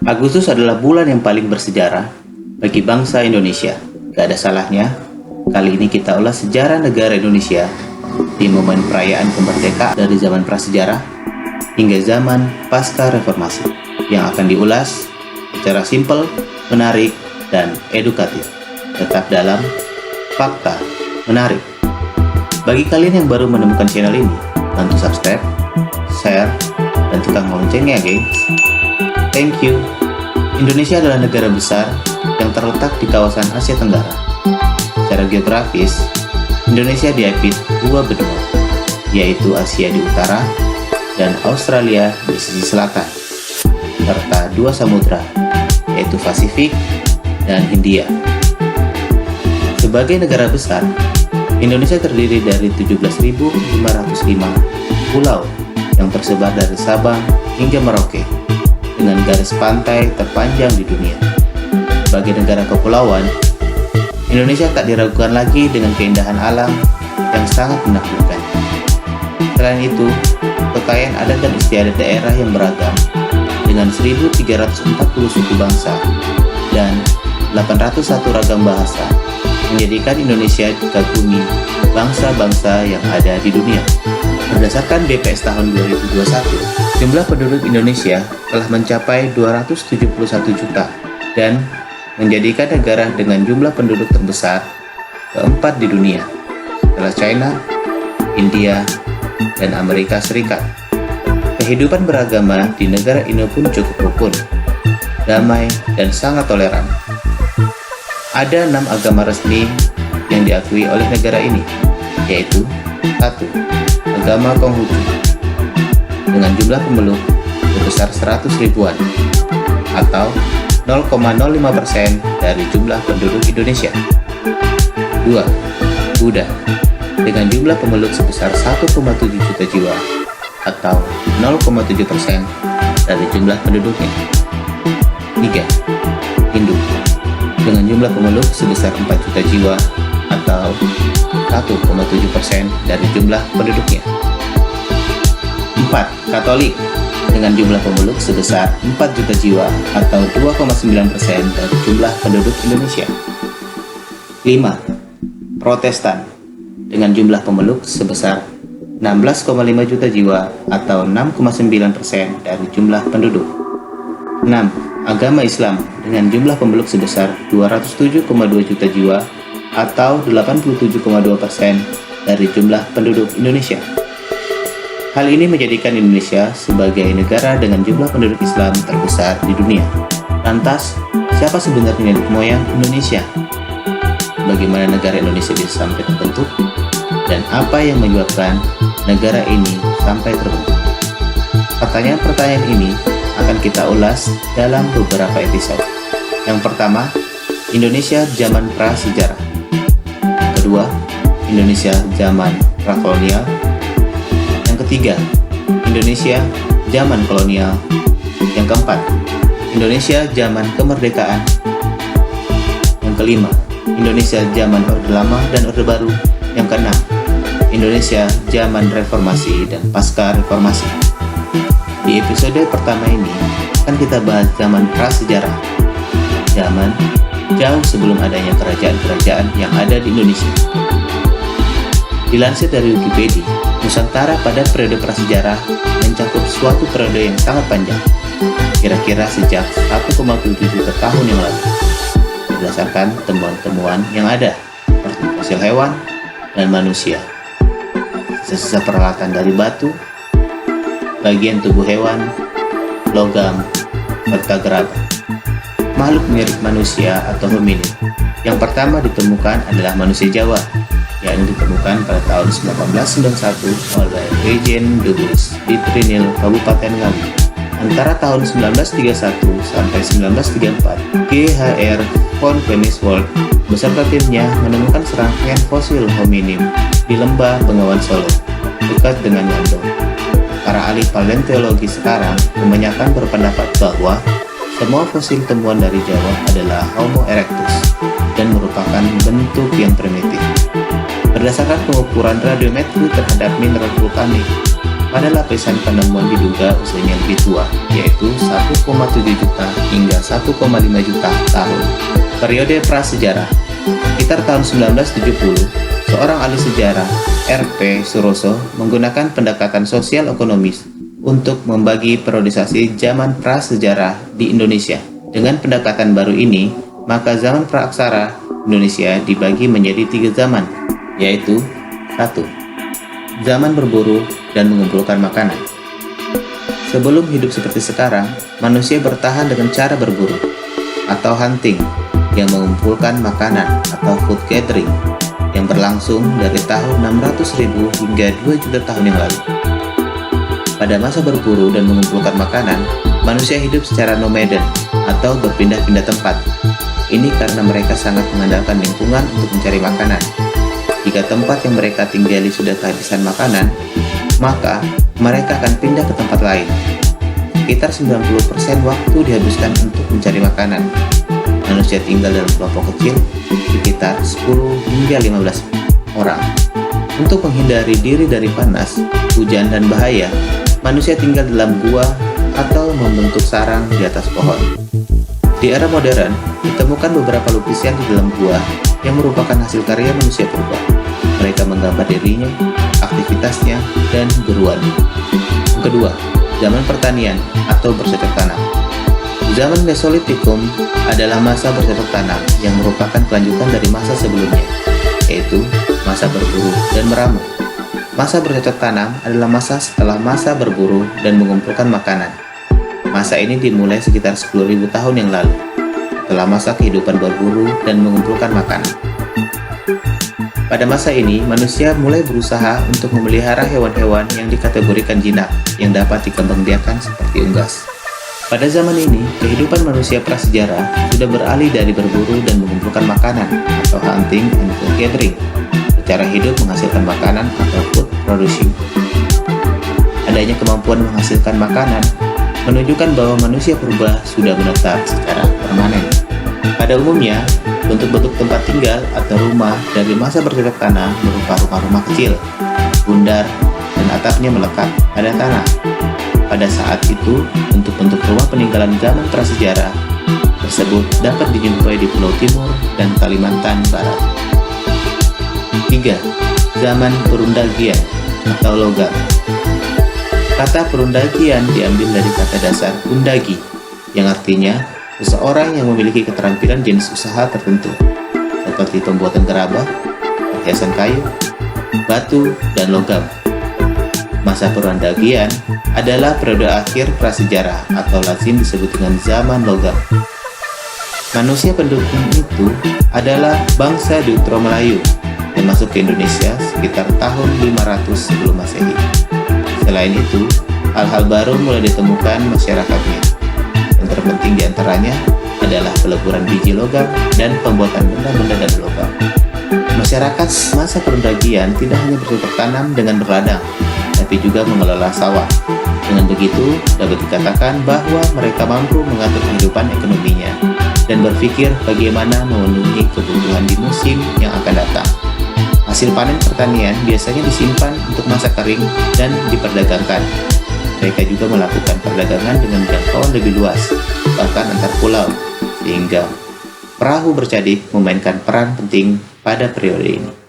Agustus adalah bulan yang paling bersejarah bagi bangsa Indonesia. Gak ada salahnya, kali ini kita ulas sejarah negara Indonesia di momen perayaan kemerdekaan dari zaman prasejarah hingga zaman pasca reformasi, yang akan diulas secara simpel, menarik, dan edukatif. Tetap dalam Fakta Menarik. Bagi kalian yang baru menemukan channel ini, bantu subscribe, share, dan tekan loncengnya guys. Thank you. Indonesia adalah negara besar yang terletak di kawasan Asia Tenggara. Secara geografis, Indonesia diapit dua benua, yaitu Asia di utara dan Australia di sisi selatan, serta dua samudra, yaitu Pasifik dan Hindia. Sebagai negara besar, Indonesia terdiri dari 17.505 pulau yang tersebar dari Sabang hingga Merauke, dengan garis pantai terpanjang di dunia. Sebagai negara kepulauan, Indonesia tak diragukan lagi dengan keindahan alam yang sangat menaklukkan. Selain itu, kekayaan adat dan istiadat daerah yang beragam dengan 1.340 suku bangsa dan 801 ragam bahasa menjadikan Indonesia dikagumi bangsa-bangsa yang ada di dunia. Berdasarkan BPS tahun 2021, jumlah penduduk Indonesia telah mencapai 271 juta dan menjadikan negara dengan jumlah penduduk terbesar keempat di dunia setelah China, India, dan Amerika Serikat. Kehidupan beragama di negara ini pun cukup rukun, damai, dan sangat toleran. Ada 6 agama resmi yang diakui oleh negara ini, yaitu 1. Agama Konghucu dengan jumlah pemeluk sebesar 100 ribuan atau 0,05% dari jumlah penduduk Indonesia. 2. Buddha dengan jumlah pemeluk sebesar 1,7 juta jiwa atau 0,7% dari jumlah penduduknya. 3. Hindu dengan jumlah pemeluk sebesar 4 juta jiwa atau 1,7% dari jumlah penduduknya. 4. Katolik dengan jumlah pemeluk sebesar 4 juta jiwa atau 2,9% dari jumlah penduduk Indonesia. 5. Protestan dengan jumlah pemeluk sebesar 16,5 juta jiwa atau 6,9% dari jumlah penduduk. 6. Agama Islam dengan jumlah pemeluk sebesar 207,2 juta jiwa atau 87,2% dari jumlah penduduk Indonesia. Hal ini menjadikan Indonesia sebagai negara dengan jumlah penduduk Islam terbesar di dunia. Lantas, siapa sebenarnya nenek moyang Indonesia? Bagaimana negara Indonesia bisa sampai terbentuk? Dan apa yang menyebabkan negara ini sampai terbentuk? Pertanyaan-pertanyaan ini akan kita ulas dalam beberapa episode. Yang pertama, Indonesia zaman prasejarah. Yang kedua, Indonesia zaman prakolonial. Yang ketiga, Indonesia zaman kolonial. Yang keempat, Indonesia zaman kemerdekaan. Yang kelima, Indonesia zaman Orde Lama dan Orde Baru. Yang keenam, Indonesia zaman reformasi dan pasca reformasi. Di episode pertama ini akan kita bahas zaman prasejarah, zaman jauh sebelum adanya kerajaan-kerajaan yang ada di Indonesia. Dilansir dari Wikipedia, Nusantara pada periode prasejarah mencakup suatu periode yang sangat panjang, kira-kira sejak 1,7 juta tahun yang lalu. Berdasarkan temuan-temuan yang ada, seperti fosil hewan dan manusia, sisa-sisa peralatan dari batu, bagian tubuh hewan, logam, serta gerabah. Makhluk mirip manusia atau hominid yang pertama ditemukan adalah manusia Jawa, yang ditemukan pada tahun 1891 oleh Eugene Dubus di Trinil, Kabupaten Ngawi. Antara tahun 1931 sampai 1934, G.H.R. von Koenigswald beserta timnya menemukan serangkaian fosil hominin di lembah Bengawan Solo, dekat dengan Ngandong. Para ahli paleontologi sekarang kebanyakan berpendapat bahwa semua fosil temuan dari Jawa adalah Homo erectus dan merupakan bentuk yang primitif. Berdasarkan pengukuran radiometri terhadap mineral vulkanik, pada lapisan penemuan diduga usianya lebih tua, yaitu 1,7 juta hingga 1,5 juta tahun. Periode prasejarah sekitar tahun 1970, seorang ahli sejarah, R.P. Suroso, menggunakan pendekatan sosial ekonomis untuk membagi periodisasi zaman prasejarah di Indonesia. Dengan pendekatan baru ini, maka zaman praaksara Indonesia dibagi menjadi 3 zaman, yaitu 1. Zaman berburu dan mengumpulkan makanan. Sebelum hidup seperti sekarang, manusia bertahan dengan cara berburu atau hunting yang mengumpulkan makanan atau food gathering yang berlangsung dari tahun 600.000 hingga 2 juta tahun yang lalu. Pada masa berburu dan mengumpulkan makanan, manusia hidup secara nomaden atau berpindah-pindah tempat. Ini karena mereka sangat mengandalkan lingkungan untuk mencari makanan. Jika tempat yang mereka tinggali sudah kehabisan makanan, maka mereka akan pindah ke tempat lain. Sekitar 90% waktu dihabiskan untuk mencari makanan. Manusia tinggal dalam kelompok kecil, sekitar 10 hingga 15 orang. Untuk menghindari diri dari panas, hujan, dan bahaya, manusia tinggal dalam gua atau membentuk sarang di atas pohon. Di era modern, ditemukan beberapa lukisan di dalam gua yang merupakan hasil karya manusia purba. Mereka menggambar dirinya, aktivitasnya, dan buruannya. Yang kedua, zaman pertanian atau bercocok tanam. Zaman Mesolitikum adalah masa bercocok tanam yang merupakan kelanjutan dari masa sebelumnya, yaitu masa berburu dan meramu. Masa bercocok tanam adalah masa setelah masa berburu dan mengumpulkan makanan. Masa ini dimulai sekitar 10.000 tahun yang lalu, setelah masa kehidupan berburu dan mengumpulkan makanan. Pada masa ini, manusia mulai berusaha untuk memelihara hewan-hewan yang dikategorikan jinak yang dapat dikembangbiakan seperti unggas. Pada zaman ini, kehidupan manusia prasejarah sudah beralih dari berburu dan mengumpulkan makanan atau hunting and food gathering, secara hidup menghasilkan makanan atau food producing. Adanya kemampuan menghasilkan makanan menunjukkan bahwa manusia purba sudah menetap secara permanen. Pada umumnya, bentuk-bentuk tempat tinggal atau rumah dari masa bercocok tanam berupa rumah-rumah kecil, bundar, dan atapnya melekat pada tanah. Pada saat itu, bentuk-bentuk rumah peninggalan zaman prasejarah tersebut dapat dijumpai di Pulau Timur dan Kalimantan Barat. 3. Zaman Perundagian atau logam. Kata perundagian diambil dari kata dasar undagi, yang artinya seseorang yang memiliki keterampilan jenis usaha tertentu, seperti pembuatan gerabah, perhiasan kayu, batu, dan logam. Masa Perundagian adalah periode akhir prasejarah atau lazim disebut dengan zaman logam. Manusia pendukung itu adalah bangsa Deutero Melayu yang masuk ke Indonesia sekitar tahun 500 sebelum Masehi. Selain itu, hal-hal baru mulai ditemukan masyarakatnya. Yang terpenting diantaranya adalah peleburan biji logam dan pembuatan benda-benda dari logam. Masyarakat masa Perundagian tidak hanya bercocok tanam dengan berladang, tapi juga mengelola sawah. Dengan begitu, dapat dikatakan bahwa mereka mampu mengatur kehidupan ekonominya dan berpikir bagaimana memenuhi kebutuhan di musim yang akan datang. Hasil panen pertanian biasanya disimpan untuk masa kering dan diperdagangkan. Mereka juga melakukan perdagangan dengan jangkauan lebih luas, bahkan antar pulau, sehingga perahu bercadik memainkan peran penting pada periode ini.